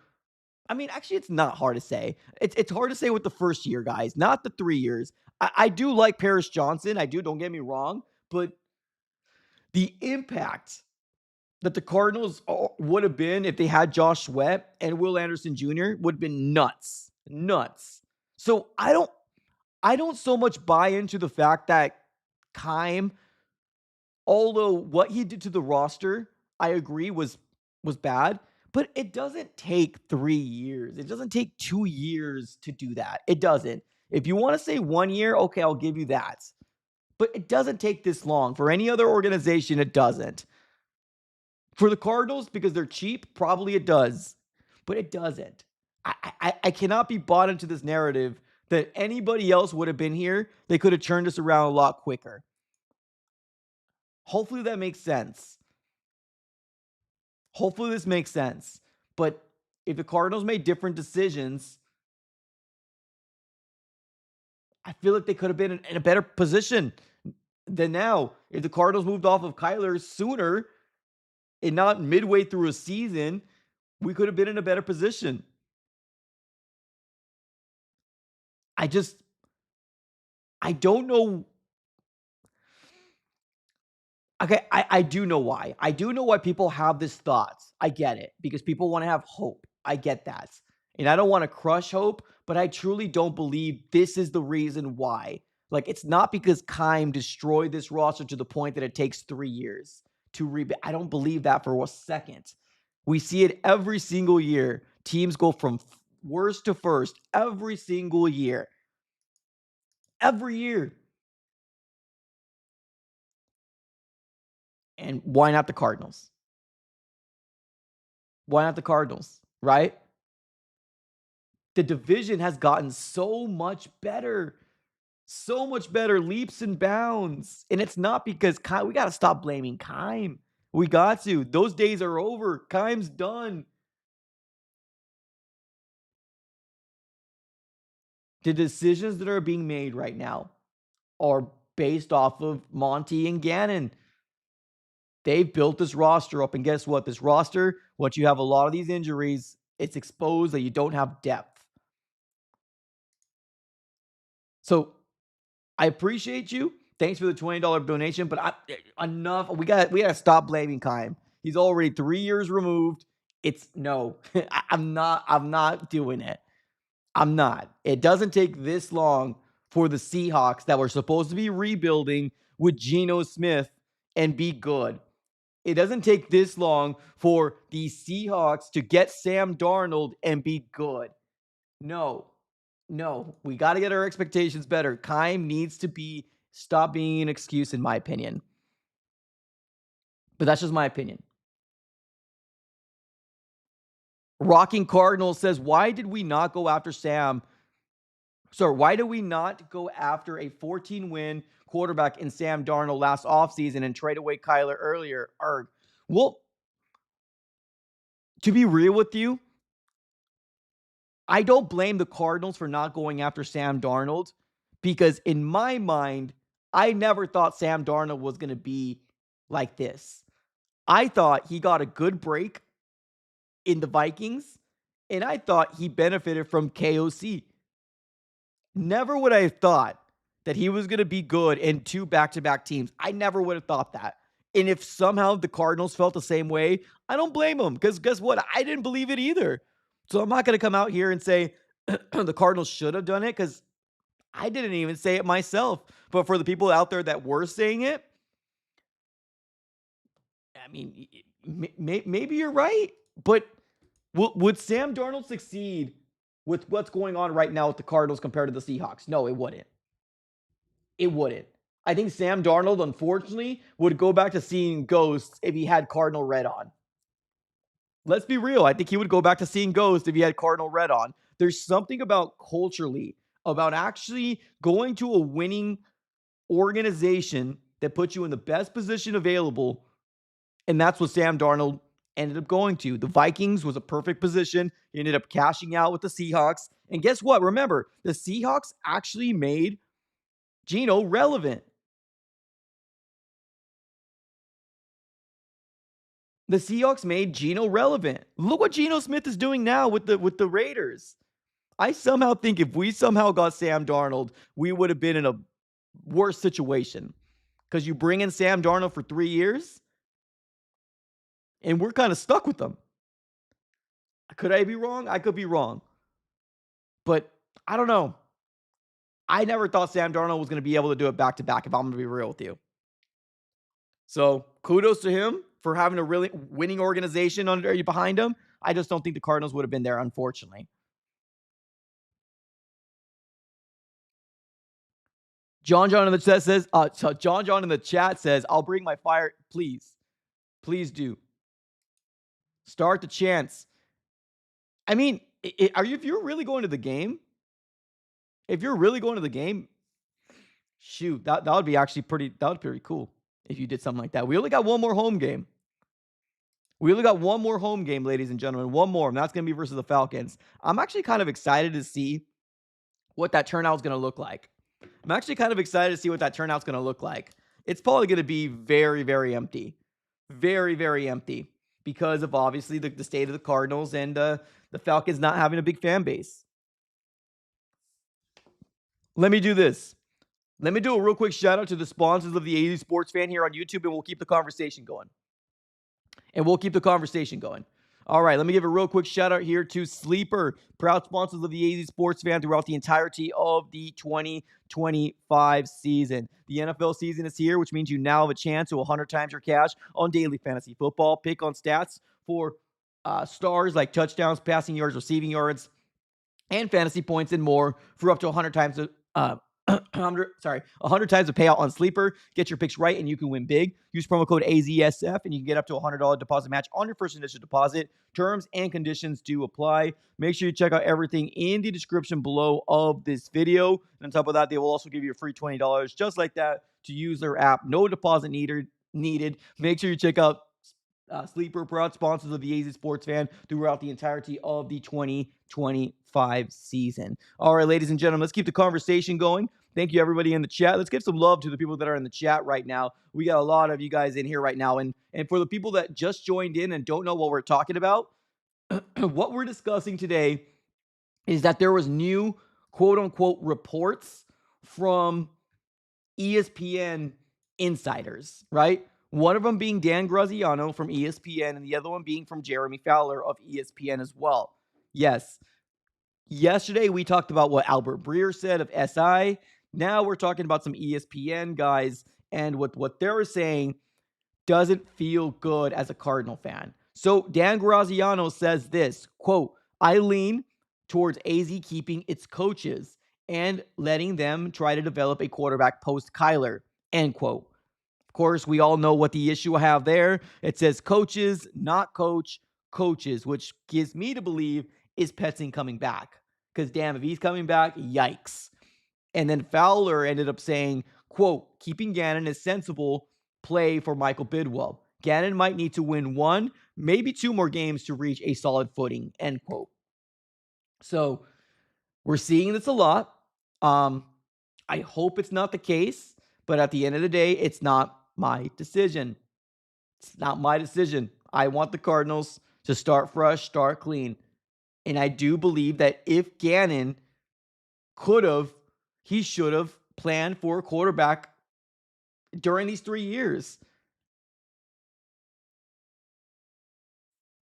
I mean, actually, it's not hard to say. It's hard to say with the first year, guys, not the 3 years. I do like Paris Johnson. I do, don't get me wrong. But the impact that the Cardinals would have been if they had Josh Sweat and Will Anderson Jr. would have been nuts. Nuts. So I don't so much buy into the fact that Keim, although what he did to the roster, I agree was bad, but it doesn't take 3 years. It doesn't take 2 years to do that. It doesn't. If you want to say 1 year, okay, I'll give you that. But it doesn't take this long. For any other organization, it doesn't. For the Cardinals, because they're cheap, probably it does, but it doesn't. I cannot be bought into this narrative that anybody else would have been here. They could have turned us around a lot quicker. Hopefully that makes sense. Hopefully this makes sense. But if the Cardinals made different decisions, I feel like they could have been in a better position than now. If the Cardinals moved off of Kyler sooner and not midway through a season, we could have been in a better position. I just, I don't know. Okay, I do know why. I do know why people have this thoughts. I get it because people want to have hope. I get that. And I don't want to crush hope, but I truly don't believe this is the reason why. Like, it's not because Keim destroyed this roster to the point that it takes 3 years to rebuild. I don't believe that for a second. We see it every single year. Teams go from worst to first every single year. Every year. And why not the Cardinals? Why not the Cardinals? Right? The division has gotten so much better, leaps and bounds. And it's not because we got to stop blaming Keim. We got to. Those days are over. Keim's done. The decisions that are being made right now are based off of Monty and Gannon. They've built this roster up. And guess what? This roster, once you have a lot of these injuries, it's exposed that you don't have depth. So I appreciate you. Thanks for the $20 donation, but enough. We got to stop blaming Keim. He's already 3 years removed. It's no. I'm not doing it. I'm not. It doesn't take this long for the Seahawks that were supposed to be rebuilding with Geno Smith and be good. It doesn't take this long for the Seahawks to get Sam Darnold and be good. No. No, we got to get our expectations better. Keim needs to stop being an excuse, in my opinion. But that's just my opinion. Rocking Cardinal says, why did we not go after Sam? Sorry, why did we not go after a 14-win quarterback in Sam Darnold last offseason and trade away Kyler earlier? Well, to be real with you, I don't blame the Cardinals for not going after Sam Darnold because in my mind, I never thought Sam Darnold was going to be like this. I thought he got a good break in the Vikings, and I thought he benefited from KOC. Never would I have thought that he was going to be good in 2 back-to-back teams. I never would have thought that. And if somehow the Cardinals felt the same way, I don't blame them because guess what? I didn't believe it either. So I'm not going to come out here and say the Cardinals should have done it because I didn't even say it myself. But for the people out there that were saying it, I mean, maybe you're right. But would Sam Darnold succeed with what's going on right now with the Cardinals compared to the Seahawks? No, it wouldn't. It wouldn't. I think Sam Darnold, unfortunately, would go back to seeing ghosts if he had Cardinal red on. Let's be real. I think he would go back to seeing ghosts if he had Cardinal red on. There's something about culturally, about actually going to a winning organization that puts you in the best position available. And that's what Sam Darnold ended up going to. The Vikings was a perfect position. He ended up cashing out with the Seahawks. And guess what? Remember, the Seahawks actually made Geno relevant. The Seahawks made Geno relevant. Look what Geno Smith is doing now with the Raiders. I somehow think if we somehow got Sam Darnold, we would have been in a worse situation. Because you bring in Sam Darnold for 3 years, and we're kind of stuck with them. Could I be wrong? I could be wrong. But I don't know. I never thought Sam Darnold was going to be able to do it back to back, if I'm going to be real with you. So kudos to him for having a really winning organization behind him. I just don't think the Cardinals would have been there, unfortunately. John in the chat says, John in the chat says, I'll bring my fire. Please. Please do. Start the chants. I mean, if you're really going to the game, shoot, that would be actually that would be pretty cool if you did something like that. We only got one more home game. Ladies and gentlemen. One more, and that's going to be versus the Falcons. I'm actually kind of excited to see what that turnout is going to look like. It's probably going to be very, very empty. Very, very empty because of obviously the state of the Cardinals and the Falcons not having a big fan base. Let me do this. Let me do a real quick shout out to the sponsors of the AZ Sports Fan here on YouTube, and we'll keep the conversation going. All right, let me give a real quick shout out here to Sleeper, proud sponsors of the AZ Sports Fan throughout the entirety of the 2025 season. The NFL season is here, which means you now have a chance to 100 times your cash on daily fantasy football. Pick on stats for stars like touchdowns, passing yards, receiving yards, and fantasy points and more for up to 100 times 100 times the payout on Sleeper. Get your picks right and you can win big. Use promo code AZSF and you can get up to a $100 deposit match on your first initial deposit. Terms and conditions do apply. Make sure you check out everything in the description below of this video. And on top of that, they will also give you a free $20 just like that to use their app. No deposit needed. Make sure you check out Sleeper, proud sponsors of the AZ Sports Fan throughout the entirety of the 2025 season. All right, ladies and gentlemen, let's keep the conversation going. Thank you, everybody in the chat. Let's give some love to the people that are in the chat right now. We got a lot of you guys in here right now. And for the people that just joined in and don't know what we're talking about, what we're discussing today is that there was new quote-unquote reports from ESPN insiders, right? One of them being Dan Graziano from ESPN and the other one being from Jeremy Fowler of ESPN as well. Yes. Yesterday, we talked about what Albert Breer said of SI. Now we're talking about some ESPN guys, and what they're saying doesn't feel good as a Cardinal fan. So Dan Graziano says this, quote, I lean towards AZ keeping its coaches and letting them try to develop a quarterback post-Kyler, end quote. Of course, we all know what the issue I have there. It says coaches, not coaches, which gives me to believe is Petzing coming back. Because damn, if he's coming back, yikes. And then Fowler ended up saying, quote, keeping Gannon is sensible play for Michael Bidwell. Gannon might need to win one, maybe two more games to reach a solid footing, end quote. So we're seeing this a lot. I hope it's not the case, but at the end of the day, it's not my decision. I want the Cardinals to start fresh, start clean. And I do believe that if Gannon he should have planned for a quarterback during these 3 years.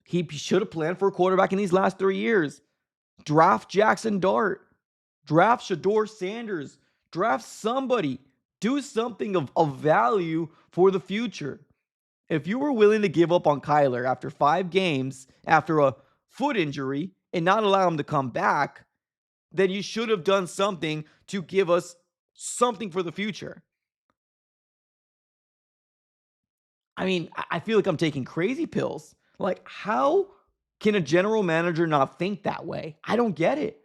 He should have planned for a quarterback in these last 3 years. Draft Jackson Dart. Draft Shador Sanders. Draft somebody. Do something of value for the future. If you were willing to give up on Kyler after 5 games, after a foot injury, and not allow him to come back, then you should have done something to give us something for the future. I mean, I feel like I'm taking crazy pills. Like, how can a general manager not think that way? I don't get it.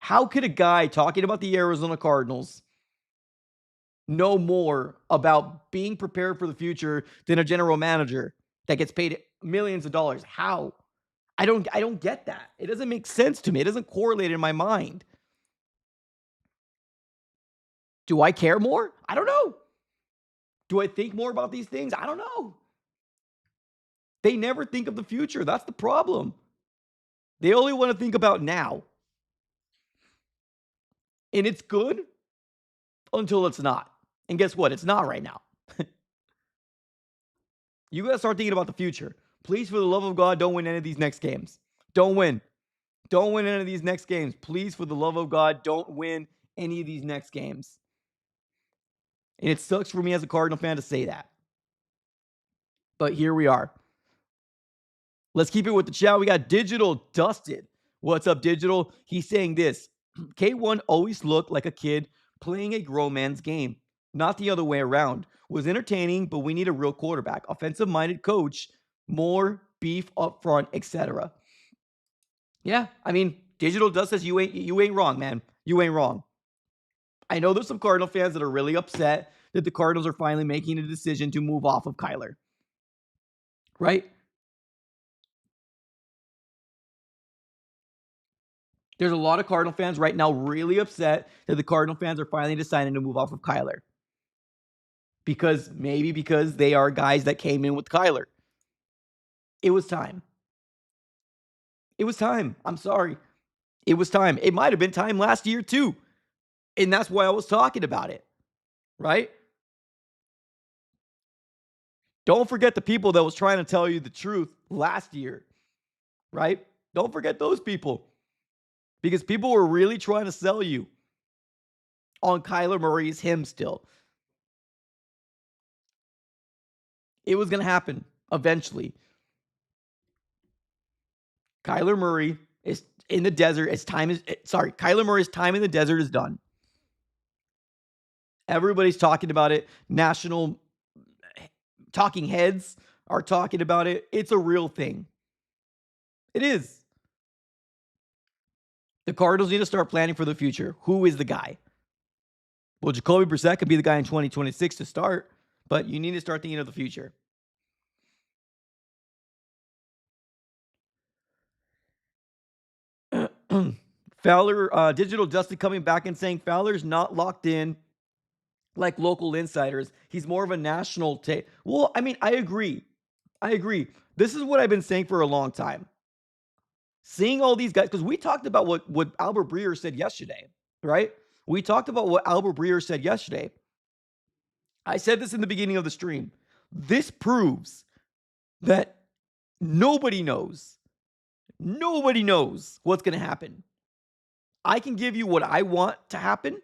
How could a guy talking about the Arizona Cardinals know more about being prepared for the future than a general manager that gets paid millions of dollars? How? I don't get that. It doesn't make sense to me. It doesn't correlate in my mind. Do I care more? I don't know. Do I think more about these things? I don't know. They never think of the future. That's the problem. They only want to think about now. And it's good until it's not. And guess what? It's not right now. You got to start thinking about the future. Please, for the love of God, don't win any of these next games. Don't win. Don't win any of these next games. Please, for the love of God, don't win any of these next games. And it sucks for me as a Cardinal fan to say that. But here we are. Let's keep it with the chat. We got Digital Dusted. What's up, Digital? He's saying this. K1 always looked like a kid playing a grown man's game, not the other way around. Was entertaining, but we need a real quarterback, offensive-minded coach, more beef up front, etc. Yeah, I mean, Digital Dust says you ain't wrong, man. You ain't wrong. I know there's some Cardinal fans that are really upset that the Cardinals are finally making a decision to move off of Kyler. Right? There's a lot of Cardinal fans right now really upset that the Cardinal fans are finally deciding to move off of Kyler. Because they are guys that came in with Kyler. It was time. It was time. I'm sorry. It was time. It might have been time last year too. And that's why I was talking about it. Right? Don't forget the people that was trying to tell you the truth last year. Right? Don't forget those people. Because people were really trying to sell you on Kyler Murray's him still. It was going to happen eventually. Kyler Murray is in the desert. Kyler Murray's time in the desert is done. Everybody's talking about it. National talking heads are talking about it. It's a real thing. It is. The Cardinals need to start planning for the future. Who is the guy? Well, Jacoby Brissett could be the guy in 2026 to start, but you need to start thinking of the future. Fowler, Digital Dustin coming back and saying Fowler's not locked in like local insiders. He's more of a national take. Well, I mean, I agree. This is what I've been saying for a long time. Seeing all these guys, because we talked about what Albert Breer said yesterday, right? We talked about what Albert Breer said yesterday. I said this in the beginning of the stream. This proves that nobody knows what's going to happen. I can give you what I want to happen,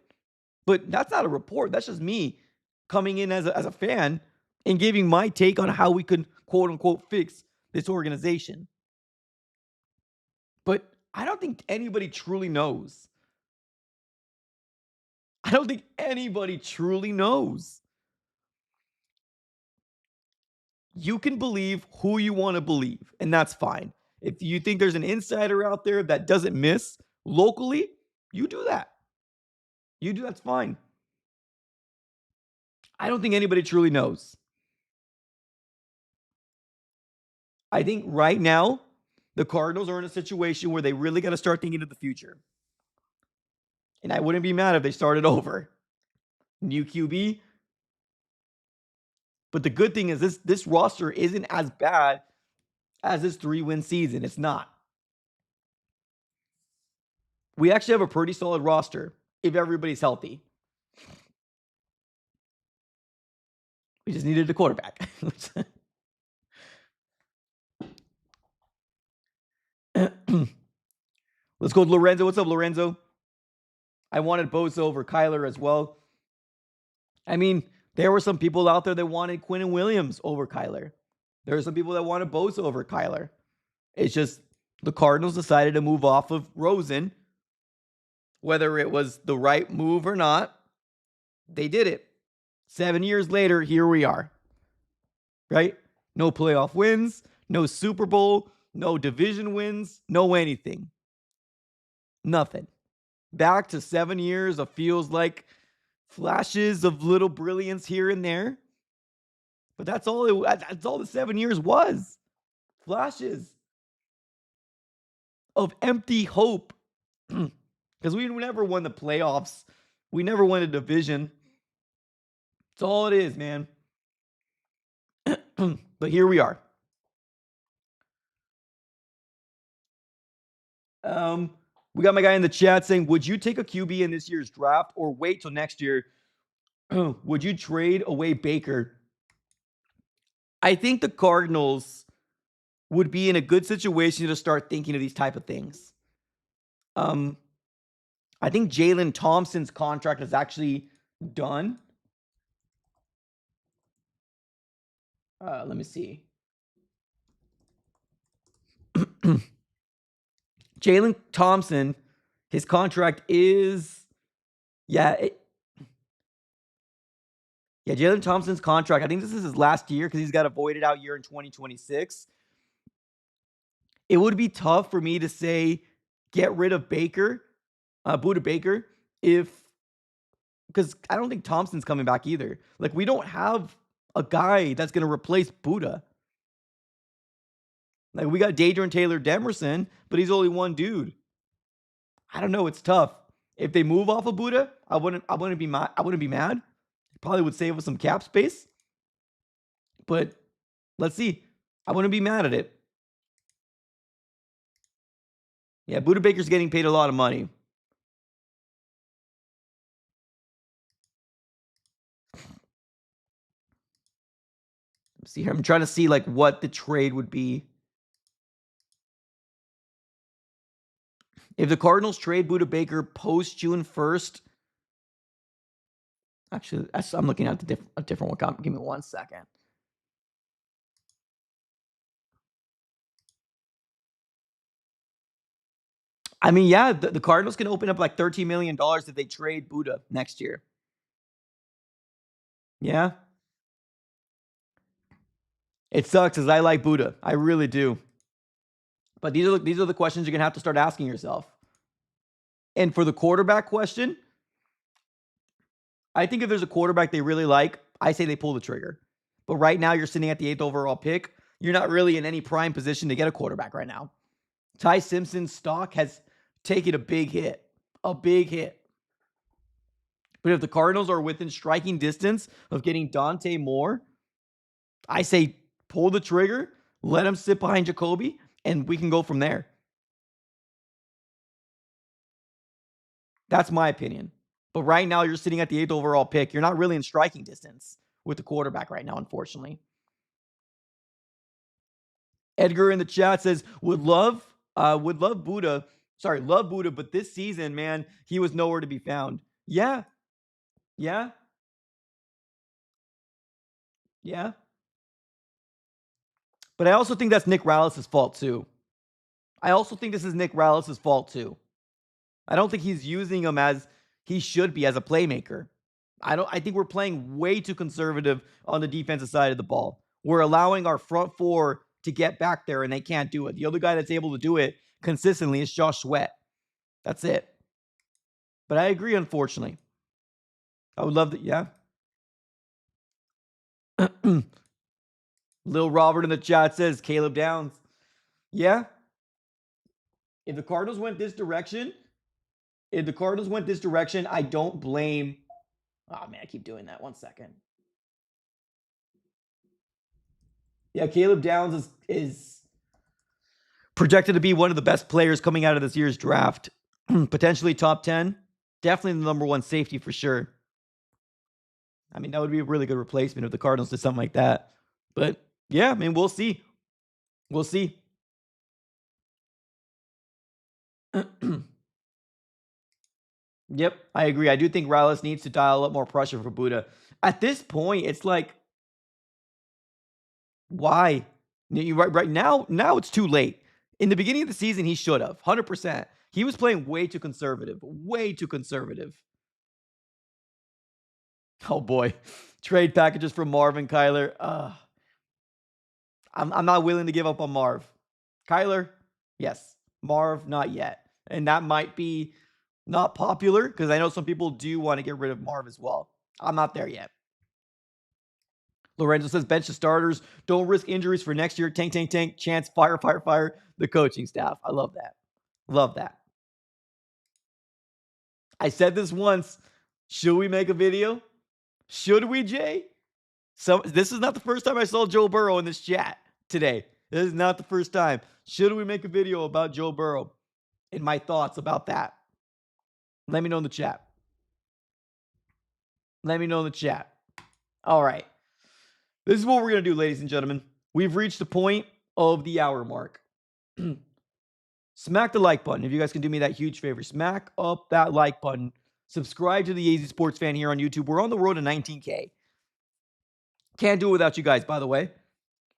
but that's not a report. That's just me coming in as a fan and giving my take on how we could, quote unquote, fix this organization. But I don't think anybody truly knows. You can believe who you want to believe, and that's fine. If you think there's an insider out there that doesn't miss locally, you do that. That's fine. I don't think anybody truly knows. I think right now, the Cardinals are in a situation where they really got to start thinking of the future. And I wouldn't be mad if they started over. New QB. But the good thing is this roster isn't as bad as this 3-win season. It's not. We actually have a pretty solid roster if everybody's healthy. We just needed a quarterback. Let's go with Lorenzo. What's up, Lorenzo? I wanted Bosa over Kyler as well. I mean, there were some people out there that wanted Quinnen Williams over Kyler. There are some people that wanted Bosa over Kyler. It's just the Cardinals decided to move off of Rosen. Whether it was the right move or not, they did it. 7 years later, here we are. Right? No playoff wins, no Super Bowl, no division wins, no anything. Nothing. Back to 7 years of feels like flashes of little brilliance here and there. But that's all the 7 years was. Flashes of empty hope. Because we never won the playoffs. We never won a division. That's all it is, man. But here we are. We got my guy in the chat saying, would you take a QB in this year's draft or wait till next year? Would you trade away Baker? I think the Cardinals would be in a good situation to start thinking of these type of things. I think Jalen Thompson's contract is actually done. Let me see. Jalen Thompson, his contract is, yeah, Jalen Thompson's contract, I think this is his last year because he's got a voided out year in 2026. It would be tough for me to say get rid of Baker, Buda Baker, because I don't think Thompson's coming back either. Like, we don't have a guy that's going to replace Buda. Like, we got Dadrian Taylor Demerson, but he's only one dude. I don't know. It's tough. If they move off of Buda, I wouldn't be mad. Probably would save us some cap space. But let's see. I wouldn't be mad at it. Yeah, Buda Baker's getting paid a lot of money. Let's see here. I'm trying to see like what the trade would be. If the Cardinals trade Buda Baker post June 1st, actually, I'm looking at a different one. Give me 1 second. I mean, yeah, the Cardinals can open up like $13 million if they trade Buda next year. Yeah. It sucks because I like Buda. I really do. But these are the questions you're going to have to start asking yourself. And for the quarterback question, I think if there's a quarterback they really like, I say they pull the trigger. But right now, you're sitting at the 8th overall pick. You're not really in any prime position to get a quarterback right now. Ty Simpson's stock has taken a big hit. A big hit. But if the Cardinals are within striking distance of getting Dante Moore, I say pull the trigger, let him sit behind Jacoby, and we can go from there. That's my opinion. But right now, you're sitting at the 8th overall pick. You're not really in striking distance with the quarterback right now, unfortunately. Edgar in the chat says, love Buda, but this season, man, he was nowhere to be found. Yeah. Yeah. Yeah. But I also think that's Nick Rallis' fault too. I also think this is Nick Rallis' fault too. I don't think he's using him as he should be as a playmaker. I think we're playing way too conservative on the defensive side of the ball. We're allowing our front four to get back there and they can't do it. The other guy that's able to do it consistently is Josh Sweat. That's it. But I agree, unfortunately. I would love that. Yeah. Lil Robert in the chat says Caleb Downs. Yeah. If the Cardinals went this direction, I don't blame. Oh, man, I keep doing that. 1 second. Yeah, Caleb Downs is projected to be one of the best players coming out of this year's draft. Potentially top 10. Definitely the number one safety for sure. I mean, that would be a really good replacement if the Cardinals did something like that. But yeah, I mean, we'll see. We'll see. Yep, I agree. I do think Rallis needs to dial up more pressure for Buda. At this point, it's like, why? Right now it's too late. In the beginning of the season, he should have 100%. He was playing way too conservative. Way too conservative. Oh boy, trade packages for Marv and Kyler. I'm not willing to give up on Marv. Kyler, yes. Marv, not yet. And that might be not popular because I know some people do want to get rid of Marv as well. I'm not there yet. Lorenzo says bench the starters. Don't risk injuries for next year. Tank, tank, tank. Chance, fire, fire, fire. The coaching staff. I love that. Love that. I said this once. Should we make a video? Should we, Jay? So this is not the first time I saw Joe Burrow in this chat today. This is not the first time. Should we make a video about Joe Burrow and my thoughts about that? Let me know in the chat. Let me know in the chat. All right. This is what we're going to do, ladies and gentlemen. We've reached the point of the hour mark. Smack the like button if you guys can do me that huge favor. Smack up that like button. Subscribe to the AZ Sports Fan here on YouTube. We're on the road to 19K. Can't do it without you guys, by the way.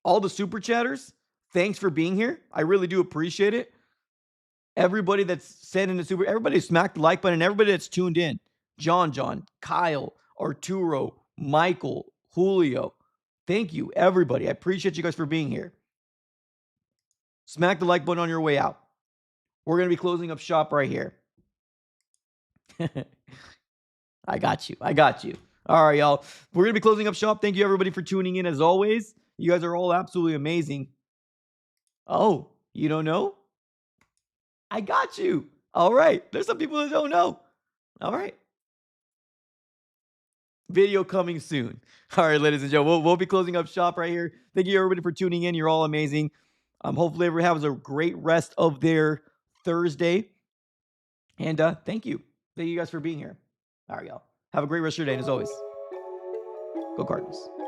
All the super chatters, thanks for being here. I really do appreciate it. Everybody that's sending the super, everybody smack the like button, everybody that's tuned in. John, Kyle, Arturo, Michael, Julio. Thank you, everybody. I appreciate you guys for being here. Smack the like button on your way out. We're going to be closing up shop right here. I got you. All right, y'all. We're going to be closing up shop. Thank you, everybody, for tuning in as always. You guys are all absolutely amazing. Oh, you don't know? I got you. All right. There's some people that don't know. All right. Video coming soon. All right, ladies and gentlemen, we'll be closing up shop right here. Thank you, everybody, for tuning in. You're all amazing. Hopefully, everyone has a great rest of their Thursday. And thank you. Thank you guys for being here. All right, y'all. Have a great rest of your day. And as always, go Cardinals.